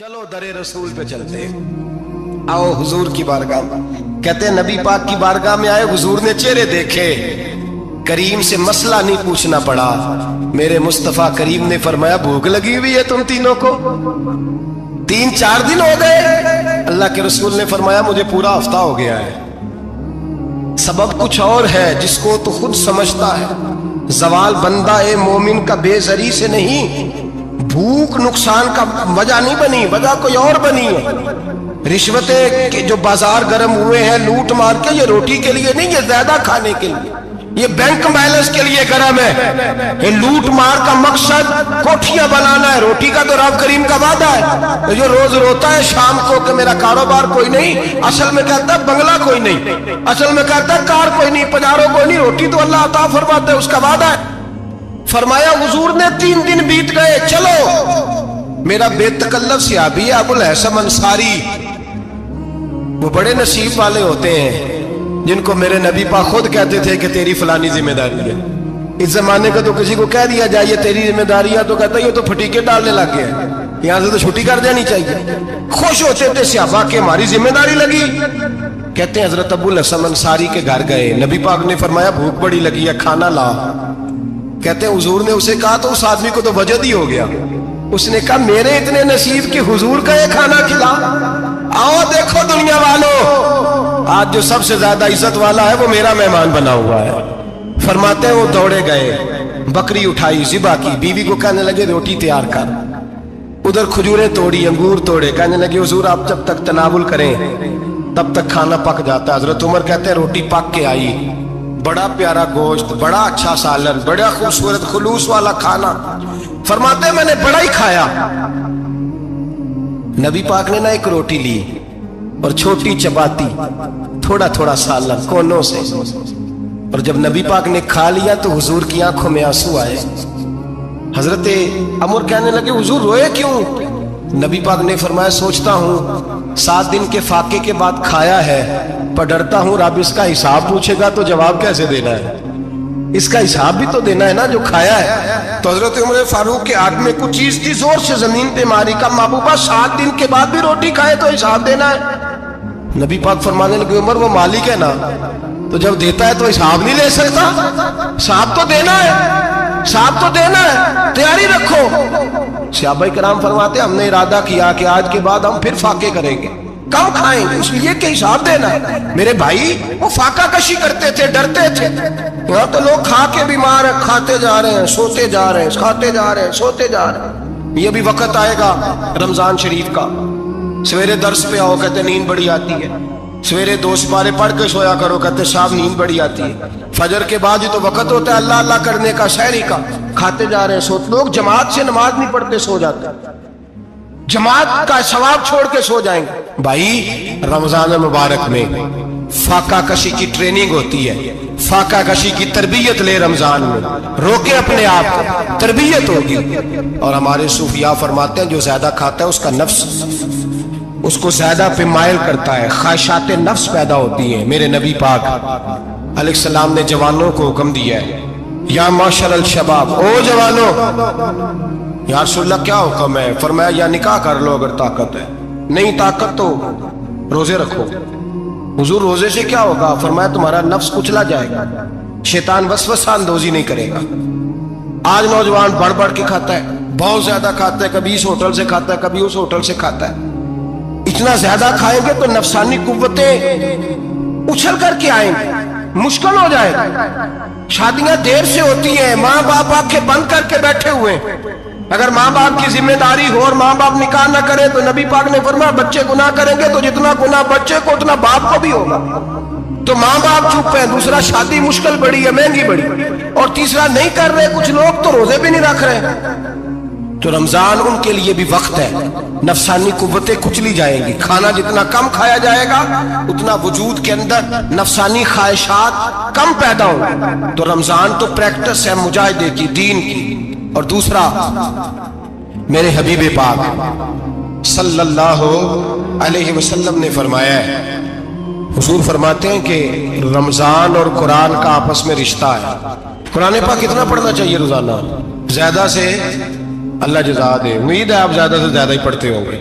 چلو در رسول پہ چلتے ہیں، آؤ حضور کی بارگاہ میں۔ کہتے ہیں نبی پاک کی بارگاہ میں آئے، حضور نے چہرے دیکھے، کریم سے مسئلہ نہیں پوچھنا پڑا۔ میرے مصطفیٰ کریم نے فرمایا بھوک لگی ہوئی ہے تم تینوں کو؟ 3-4 دن ہو گئے؟ اللہ کے رسول نے فرمایا مجھے پورا ہفتہ ہو گیا ہے۔ سبب کچھ اور ہے جس کو تو خود سمجھتا ہے۔ زوال بندہ مومن کا بے زری سے نہیں، بھوک نقصان کا وجہ نہیں بنی، وجہ کوئی اور بنی ہے۔ رشوتیں جو بازار گرم ہوئے ہیں لوٹ مار کے، یہ روٹی کے لیے نہیں، یہ زیادہ کھانے کے لیے، یہ بینک بیلنس کے لیے گرم ہے۔ یہ لوٹ مار کا مقصد کوٹھیاں بنانا ہے، روٹی کا تو رب کریم کا وعدہ ہے۔ جو روز روتا ہے شام کو کہ میرا کاروبار کوئی نہیں، اصل میں کہتا ہے بنگلہ کوئی نہیں، اصل میں کہتا ہے کار کوئی نہیں، پجارو کوئی نہیں، روٹی تو اللہ عطا فرماتا ہے، اس کا وعدہ ہے۔ فرمایا حضور نے 3 دن بیت گئے، چلو میرا بے تکلف صحابی ہے ابو الحسن انصاری، وہ بڑے نصیب والے ہوتے ہیں جن کو میرے نبی پاک خود کہتے تھے کہ تیری فلانی ذمہ داری ہے۔ اس زمانے کا تو کسی کو کہہ دیا جائے یہ تیری ذمہ داری ہے تو کہتا ہے یہ تو پھٹیکے ڈالنے لگ گیا ہے، یہاں سے تو چھٹی کر جانی چاہیے۔ خوش ہوتے تھے صحابہ کہ ہماری ذمہ داری لگی۔ کہتے ہیں حضرت ابو الحسن انصاری کے گھر گئے، نبی پاک نے فرمایا بھوک بڑی لگی ہے، کھانا لا۔ کہتے ہیں حضور نے اسے کہا تو اس آدمی کو تو وجد ہی ہو گیا، اس نے کہا میرے اتنے نصیب کہ حضور کا یہ کھانا کھلا۔ آؤ دیکھو دنیا والوں، آج جو سب سے زیادہ عزت والا ہے وہ میرا مہمان بنا ہوا ہے۔ فرماتے ہیں وہ دوڑے گئے، بکری اٹھائی، ذبح کی، بیوی کو کہنے لگے روٹی تیار کر، ادھر کھجوریں توڑی، انگور توڑے، کہنے لگے حضور آپ جب تک تناول کریں تب تک کھانا پک جاتا ہے۔ حضرت عمر کہتے ہیں روٹی پک کے آئی، بڑا پیارا گوشت، بڑا اچھا سالن، بڑا خوبصورت خلوص والا کھانا۔ فرماتے ہیں میں نے بڑا ہی کھایا۔ نبی پاک نے نہ ایک روٹی لی اور چھوٹی چپاتی، تھوڑا تھوڑا سالن کونوں سے، اور جب نبی پاک نے کھا لیا تو حضور کی آنکھوں میں آنسو آئے۔ حضرت عمر کہنے لگے حضور روئے کیوں؟ نبی پاک نے فرمایا سوچتا ہوں 7 دن کے فاقے کے بعد کھایا ہے، پر ڈرتا ہوں رب اس کا حساب پوچھے گا تو جواب کیسے دینا ہے، اس کا حساب بھی تو دینا ہے نا جو کھایا ہے۔ تو حضرت عمر فاروق کے ہاتھ میں کچھ چیز تھی، زور سے زمین پہ ماری، کا محبوبہ 7 دن کے بعد بھی روٹی کھائے تو حساب دینا ہے۔ نبی پاک فرمانے لگے عمر وہ مالک ہے نا، تو جب دیتا ہے تو حساب نہیں لے سکتا، حساب تو دینا ہے، حساب تو دینا ہے، تیاری رکھو۔ صحابہ کرام فرماتے ہیں ہم نے ارادہ کیا کہ آج کے بعد ہم پھر فاقے کریں گے، کم کھائیں گے، اس لیے کہ حساب دینا ہے۔ میرے بھائی وہ فاقہ کشی کرتے تھے، ڈرتے تھے۔ یہاں تو لوگ کھا کے بیمار ہیں، کھاتے جا رہے ہیں سوتے جا رہے ہیں، کھاتے جا رہے ہیں سوتے جا رہے ہیں۔ یہ بھی وقت آئے گا رمضان شریف کا، سویرے درس پہ آؤ کہتے نیند بڑی آتی ہے، سویرے 2 سپارے پڑھ کے سویا کرو کہتے صاحب نیند بڑی آتی ہے، فجر کے بعد ہی تو وقت ہوتا ہے اللہ اللہ کرنے کا، سحری کا، کھاتے جا رہے ہیں سوتے۔ لوگ جماعت سے نماز نہیں پڑھتے سو جاتے، جماعت کا ثواب چھوڑ کے سو جائیں گے۔ بھائی رمضان مبارک میں فاقہ کشی کی ٹریننگ ہوتی ہے، فاقہ کشی کی تربیت لے، رمضان میں روکے اپنے آپ کو، تربیت ہوگی۔ اور ہمارے صوفیاء فرماتے ہیں جو زیادہ کھاتا ہے اس کا نفس اس کو زیادہ پہ مائل کرتا ہے، خواہشات نفس پیدا ہوتی ہیں۔ میرے نبی پاک علیہ السلام نے جوانوں کو حکم دیا ہے یا معاشر الشباب، او جوانوں، یا رسول اللہ کیا حکم ہے؟ فرمایا یا نکاح کر لو اگر طاقت ہے، نہیں طاقت تو روزے رکھو۔ حضور روزے سے کیا ہوگا؟ فرمایا تمہارا نفس کچلا جائے گا، شیطان وسوسہ اندوزی نہیں کرے گا۔ آج نوجوان بڑھ بڑھ کے کھاتا ہے، بہت زیادہ کھاتا ہے، کبھی اس ہوٹل سے کھاتا ہے کبھی اس ہوٹل سے کھاتا ہے۔ اتنا زیادہ کھائیں گے تو نفسانی قوتیں اچھل کر کے آئیں گے، مشکل ہو جائے گا۔ شادیاں دیر سے ہوتی ہیں، ماں باپ آنکھیں بند کر کے بیٹھے ہوئے ہیں۔ اگر ماں باپ کی ذمہ داری ہو اور ماں باپ نکاح نہ کرے تو نبی پاک نے فرمایا بچے گناہ کریں گے تو جتنا گناہ بچے کو اتنا باپ کو بھی ہوگا۔ تو ماں باپ چپ ہیں، دوسرا شادی مشکل بڑی ہے، مہنگی بڑی، اور تیسرا نہیں کر رہے، کچھ لوگ تو روزے بھی نہیں رکھ رہے۔ تو رمضان ان کے لیے بھی وقت ہے، نفسانی قوتیں کچلی جائیں گی، کھانا جتنا کم کھایا جائے گا اتنا وجود کے اندر نفسانی خواہشات کم پیدا ہوں۔ تو رمضان تو پریکٹس ہے مجاہدے کی، دین کی۔ اور دوسرا میرے حبیب پاک صلی اللہ علیہ وسلم نے فرمایا ہے، حضور فرماتے ہیں کہ رمضان اور قرآن کا آپس میں رشتہ ہے۔ قرآن پاک کتنا پڑھنا چاہیے روزانہ؟ زیادہ سے اللہ جزا دے، امید ہے آپ زیادہ سے زیادہ ہی پڑھتے ہوں گے۔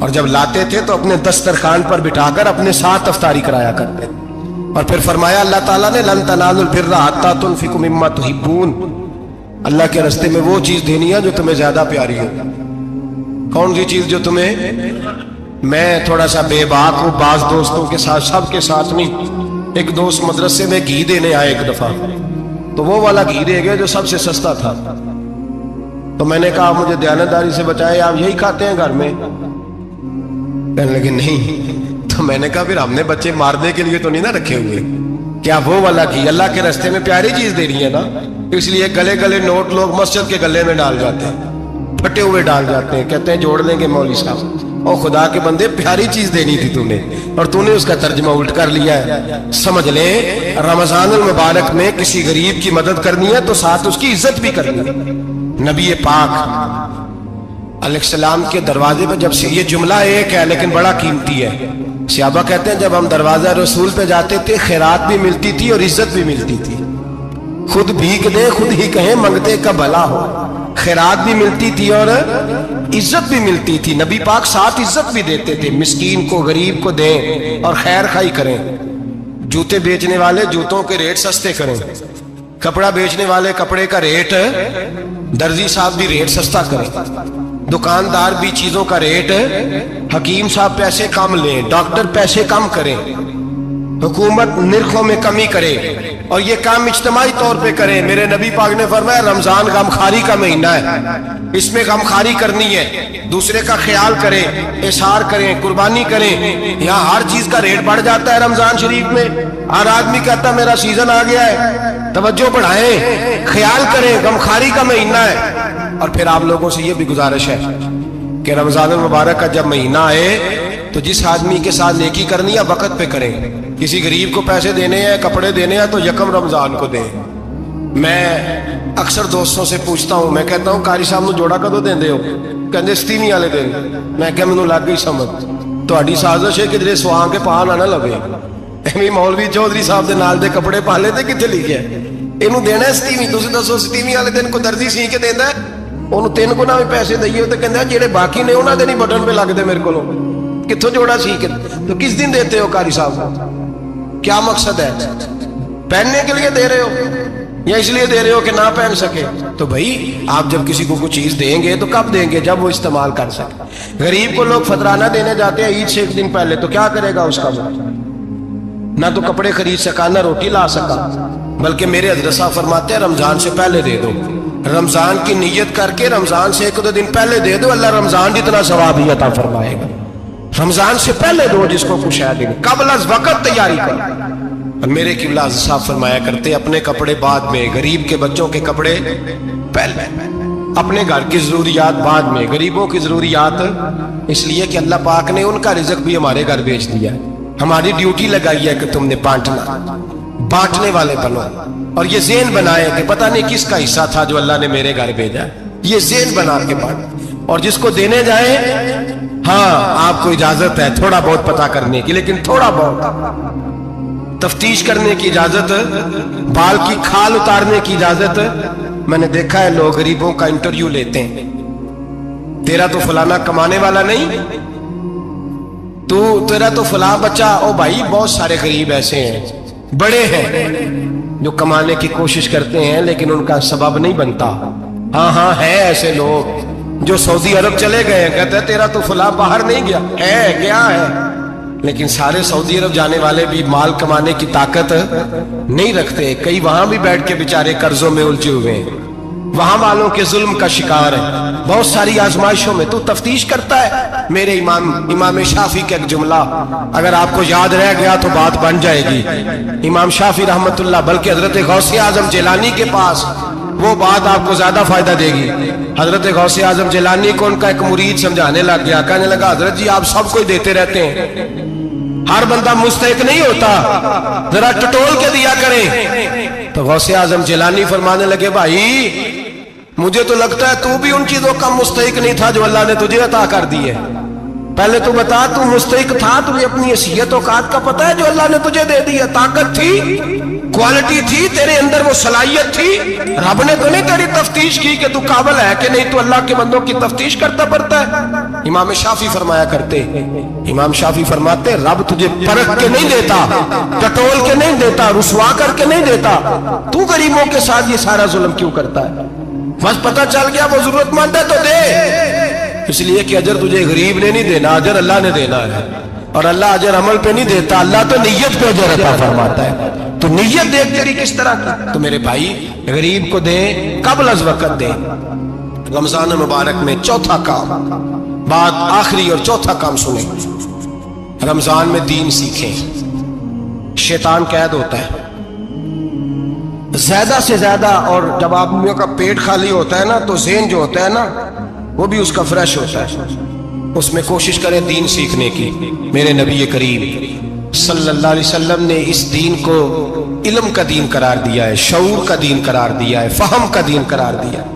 اور جب لاتے تھے تو اپنے دسترخوان پر بٹھا کر اپنے ساتھ افطاری کرایا کرتے. اور پھر فرمایا اللہ تعالیٰ نے لن تنالوا البر حتی تنفقوا مما تحبون، اللہ کے راستے میں وہ چیز دینی ہے جو تمہیں زیادہ پیاری ہو. کون سی چیز جو تمہیں؟ میں تھوڑا سا بے باک ہوں، بعض دوستوں کے ساتھ، سب کے ساتھ نہیں. ایک دوست مدرسے میں گھی دینے آئے ایک دفعہ، تو وہ والا گھی دے گئے جو سب سے سستا تھا. تو میں نے کہا مجھے دیانتداری سے بچائے، آپ یہی کھاتے ہیں گھر میں؟ کہنے لگے نہیں. تو میں نے کہا پھر ہم نے بچے مارنے کے لیے تو نہیں نہ رکھے ہوئے، کیا وہ والا گھی اللہ کے راستے میں پیاری چیز دے رہی ہے نا، اس لیے گلے گلے نوٹ لوگ مسجد کے گلے میں ڈال جاتے ہیں، پھٹے ہوئے ڈال جاتے ہیں، کہتے ہیں جوڑ لیں گے مولوی صاحب. اور خدا کے بندے پیاری چیز دینی تھی تم نے، اور تو نے اس کا ترجمہ الٹ کر لیا ہے. سمجھ لیں رمضان المبارک میں کسی غریب کی مدد کرنی ہے تو ساتھ اس کی عزت بھی کرنی ہے. نبی پاک علیہ السلام کے دروازے پہ جب سے، یہ جملہ ایک ہے لیکن بڑا قیمتی ہے، صحابہ کہتے ہیں جب ہم دروازہ رسول پہ جاتے تھے خیرات بھی ملتی تھی اور عزت بھی ملتی تھی. خود بھیک دیں خود ہی کہیں منگتے کا بھلا ہو، خیرات بھی ملتی تھی اور عزت بھی ملتی تھی. نبی پاک ساتھ عزت بھی دیتے تھے، مسکین کو غریب کو دیں اور خیر خائی کریں. جوتے بیچنے والے جوتوں کے ریٹ سستے کریں، کپڑا بیچنے والے کپڑے کا ریٹ، درزی صاحب بھی ریٹ سستا کریں، دکاندار بھی چیزوں کا ریٹ، حکیم صاحب پیسے کم لیں، ڈاکٹر پیسے کم کریں، حکومت نرخوں میں کمی کرے، اور یہ کام اجتماعی طور پہ کریں. میرے نبی پاک نے فرمایا رمضان غمخواری کا مہینہ ہے، اس میں غمخواری کرنی ہے، دوسرے کا خیال کریں، احسار کریں، قربانی کریں. یہاں ہر چیز کا ریٹ بڑھ جاتا ہے رمضان شریف میں. ہر آدمی کہتا ہے میرا سیزن آ گیا ہے، توجہ بڑھائیں، خیال کریں، غمخواری کا مہینہ ہے. اور پھر آپ لوگوں سے یہ بھی گزارش ہے کہ رمضان المبارک کا جب مہینہ آئے تو جس آدمی کے ساتھ نیکی کرنی ہے وقت پہ کریں. کسی غریب کو پیسے دینے ہیں، کپڑے دینے ہیں تو یکم رمضان کو دیں. میں اکثر دوستوں سے پوچھتا ہوں، میں کہتا ہوں قاری صاحب نو جوڑا کدو دیندے ہو؟ کہندے ستیویں والے دن. میں کہ مینوں لگ گئی سمجھ، تہاڈی سازش ہے کدھر سواں کے پا نہ لگے. ایویں مولوی چودھری صاحب دے نال دے کپڑے پا لے تے کتنے لکھیا اینوں دینا ہے ستیویں. تسی دسو ستیویں والے دن کو درزی سی کے دیندا ہے، انہوں 3 گنا بھی پیسے دئیے تو کہندے جڑے باقی نے انہاں دے نہیں بٹن پہ لگدے میرے کولوں، کتھوں جوڑا سی کے. تو کس دن دیتے ہو قاری صاحب؟ کیا مقصد ہے؟ پہننے کے لیے دے رہے ہو یا اس لیے دے رہے ہو کہ نہ پہن سکے؟ تو بھائی آپ جب کسی کو کچھ چیز دیں گے تو کب دیں گے؟ جب وہ استعمال کر سکے. غریب کو لوگ فطرانہ دینے جاتے ہیں عید سے 1 دن پہلے، تو کیا کرے گا اس کا؟ نہ تو کپڑے خرید سکا نہ روٹی لا سکا. بلکہ میرے حضرت صاحب فرماتے ہیں رمضان سے پہلے دے دو، رمضان کی نیت کر کے رمضان سے 1-2 دن پہلے دے دو، اللہ رمضان جتنا ثواب ہی عطا فرمائے گا. رمضان سے پہلے دو جس کو کچھ ہے دن، قبل از وقت تیاری کر. اور میرے قبلہ حضرت صاحب فرمایا کرتے اپنے کپڑے بعد میں، غریب کے بچوں کے کپڑے پہلے، اپنے گھر کی ضروریات بعد میں، غریبوں کی ضروریات. اس لیے کہ اللہ پاک نے ان کا رزق بھی ہمارے گھر بھیج دیا ہے. ہماری ڈیوٹی لگائی ہے کہ تم نے بانٹنا، بانٹنے والے بنو. اور یہ ذہن بنائے کہ پتہ نہیں کس کا حصہ تھا جو اللہ نے میرے گھر بھیجا، یہ ذہن بنا کے بانٹ. اور جس کو دینے جائیں، ہاں آپ کو اجازت ہے تھوڑا بہت پتہ کرنے کی، لیکن تھوڑا بہت تفتیش کرنے کی اجازت، بال کی کھال اتارنے کی اجازت. میں نے دیکھا ہے لوگ غریبوں کا انٹرویو لیتے ہیں، تیرا تو فلانا کمانے والا نہیں، تیرا تو فلاں بچہ. او بھائی بہت سارے غریب ایسے ہیں، بڑے ہیں جو کمانے کی کوشش کرتے ہیں لیکن ان کا سبب نہیں بنتا. ہاں ہے ایسے لوگ جو سعودی عرب چلے گئے، کہتے ہیں تیرا تو فلاں باہر نہیں گیا ہے، گیا ہے، لیکن سارے سعودی عرب جانے والے بھی مال کمانے کی طاقت نہیں رکھتے. کئی وہاں بھی بیٹھ کے بیچارے قرضوں میں الجھے ہوئے ہیں، وہاں والوں کے ظلم کا شکار ہے، بہت ساری آزمائشوں میں. تو تفتیش کرتا ہے. میرے امام شافعی کا ایک جملہ اگر آپ کو یاد رہ گیا تو بات بن جائے گی. امام شافعی رحمت اللہ، بلکہ حضرت غوث اعظم جیلانی کے پاس وہ بات آپ کو زیادہ فائدہ دے گی. حضرت غوث اعظم جیلانی کو ان کا ایک مرید سمجھانے لگ گیا، کہنے لگا حضرت جی آپ سب کو ہی دیتے رہتے ہیں، ہر بندہ مستحق نہیں ہوتا، ذرا ٹٹول کے دیا کریں. تو غوث اعظم جیلانی فرمانے لگے بھائی مجھے تو لگتا ہے تو بھی ان چیزوں کا مستحق نہیں تھا جو اللہ نے تجھے عطا کر دی ہے. پہلے تو بتا تو مستحق تھا، تجھے اپنی حیثیت اوقات کا پتہ ہے جو اللہ نے تجھے دے دیا؟ طاقت تھی، کوالٹی تھی، تیرے اندر وہ صلاحیت تھی، رب نے تو نہیں تیری تفتیش کی کہ تو قابل ہے کہ نہیں؟ تو اللہ کے بندوں کی تفتیش کرتا پڑتا ہے۔ امام شافعی فرمایا کرتے، امام شافعی فرماتے رب تجھے پرکھ کے نہیں دیتا، ٹٹول کے نہیں دیتا، رسوا کر کے نہیں دیتا، تو غریبوں کے ساتھ یہ سارا ظلم کیوں کرتا ہے؟ بس پتہ چل گیا وہ ضرورت مند ہے تو دے، اس لیے کہ اجر تجھے غریب نے نہیں دینا، اجر اللہ نے دینا ہے، اور اللہ اجر عمل پہ نہیں دیتا، اللہ تو نیت پہ اجر عطا فرماتا ہے۔ تو نیت دیکھ تیری کس طرح کی۔ تو میرے بھائی غریب کو دیں، قبل از وقت دیں۔ رمضان مبارک میں چوتھا کام، بات آخری اور چوتھا کام سنیں، رمضان میں دین سیکھیں۔ شیطان قید ہوتا ہے زیادہ سے زیادہ، اور جب آدمیوں کا پیٹ خالی ہوتا ہے نا تو ذہن جو ہوتا ہے نا وہ بھی اس کا فریش ہوتا ہے، اس میں کوشش کریں دین سیکھنے کی۔ میرے نبی کریم صلی اللہ علیہ وسلم نے اس دین کو علم کا دین قرار دیا ہے، شعور کا دین قرار دیا ہے، فہم کا دین قرار دیا ہے۔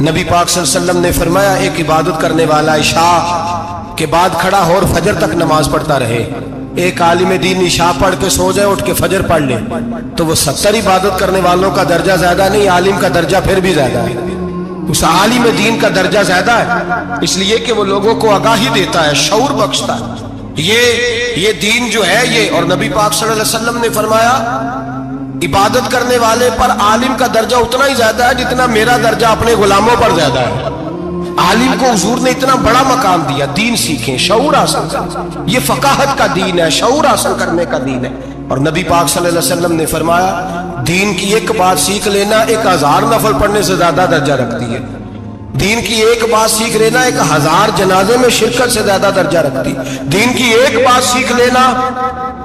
نبی پاک صلی اللہ علیہ وسلم نے فرمایا ایک عبادت کرنے والا عشاء کے بعد کھڑا ہو اور فجر تک نماز پڑھتا رہے، ایک عالم دین عشاء پڑھ کے سو جائے، اٹھ کے فجر پڑھ لے، تو وہ 70 عبادت کرنے والوں کا درجہ زیادہ نہیں، عالم کا درجہ پھر بھی زیادہ ہے، اس عالم دین کا درجہ زیادہ ہے، اس لیے کہ وہ لوگوں کو آگاہی دیتا ہے، شعور بخشتا ہے۔ یہ دین جو ہے یہ، اور نبی پاک صلی اللہ علیہ وسلم نے فرمایا عبادت کرنے والے پر عالم کا درجہ اتنا ہی زیادہ ہے جتنا میرا درجہ اپنے غلاموں پر زیادہ ہے۔ عالم کو حضور نے اتنا بڑا مقام دیا۔ دین سیکھیں، شعور حاصل کریں، یہ فقاہت کا دین ہے، شعور حاصل کرنے کا دین ہے۔ اور نبی پاک صلی اللہ علیہ وسلم نے فرمایا دین کی ایک بات سیکھ لینا 1000 نفل پڑھنے سے زیادہ درجہ رکھتی ہے، دین کی ایک بات سیکھ لینا 1000 جنازے میں شرکت سے زیادہ درجہ رکھتی، دین کی ایک بات سیکھ لینا،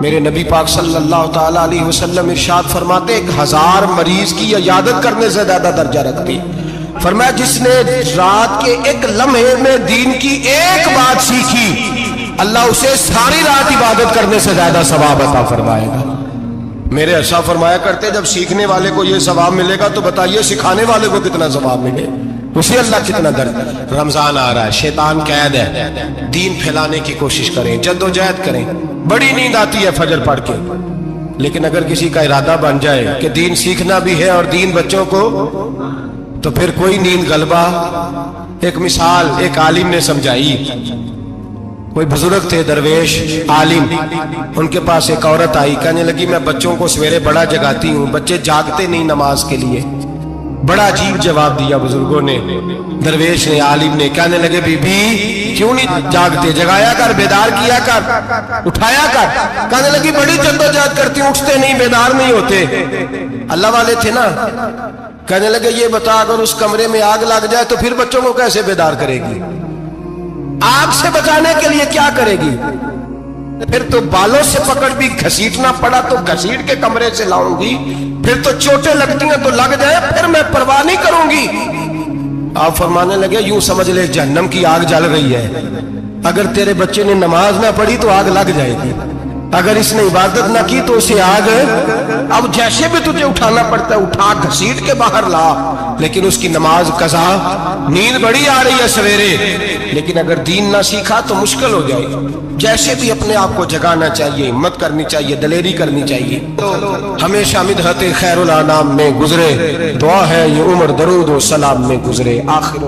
میرے نبی پاک صلی اللہ تعالی علیہ وسلم ارشاد فرماتے 1000 مریض کی عیادت کرنے سے زیادہ درجہ رکھتی۔ فرمایا جس نے رات کے ایک لمحے میں دین کی ایک بات سیکھی، اللہ اسے ساری رات عبادت کرنے سے زیادہ ثواب عطا فرمائے گا۔ میرے ارشاد فرمایا کرتے جب سیکھنے والے کو یہ ثواب ملے گا تو بتائیے سکھانے والے کو کتنا ثواب ملے، اسے اللہ کتنا درد۔ رمضان آ رہا ہے، شیطان قید ہے، دین پھیلانے کی کوشش کریں، جد و جہد کریں۔ بڑی نیند آتی ہے فجر پڑھ کے، لیکن اگر کسی کا ارادہ بن جائے کہ دین سیکھنا بھی ہے اور دین بچوں کو، تو پھر کوئی نیند غلبہ۔ ایک مثال ایک عالم نے سمجھائی، کوئی بزرگ تھے درویش عالم، ان کے پاس ایک عورت آئی، کہنے لگی میں بچوں کو سویرے بڑا جگاتی ہوں، بچے جاگتے نہیں نماز کے لیے۔ بڑا عجیب جواب دیا بزرگوں نے، درویش نے، عالم نے، کہنے لگے بی بی کیوں نہیں جاگتے، جگایا کر، بیدار کیا کر، اٹھایا کر۔ کہنے لگی بڑی جدوجہد کرتی ہوں، اٹھتے نہیں، بیدار نہیں ہوتے۔ اللہ والے تھے نا۔ کہنے لگے یہ بتا اگر اس کمرے میں آگ لگ جائے تو پھر بچوں کو کیسے بیدار کرے گی؟ آگ سے بچانے کے لیے کیا کرے گی؟ پھر تو بالوں سے پکڑ بھی گھسیٹنا پڑا تو گھسیٹ کے کمرے سے لاؤں گی، پھر تو چوٹیں لگتی ہیں تو لگ جائے، پھر میں پرواہ نہیں کروں گی۔ آپ فرمانے لگے یوں سمجھ لے جہنم کی آگ جل رہی ہے، اگر تیرے بچے نے نماز نہ پڑھی تو آگ لگ جائے گی، اگر اس نے عبادت نہ کی تو اسے آگ، اب جیسے بھی تجھے اٹھانا پڑتا ہے اٹھا گھسیٹ کے باہر لا، لیکن اس کی نماز قضا۔ نیند بڑی آ رہی ہے سویرے، لیکن اگر دین نہ سیکھا تو مشکل ہو جائے گی۔ جیسے بھی اپنے آپ کو جگانا چاہیے، ہمت کرنی چاہیے، دلیری کرنی چاہیے۔ ہمیشہ مدحت خیر الانام میں گزرے، دعا ہے یہ عمر درود و سلام میں گزرے۔ آخر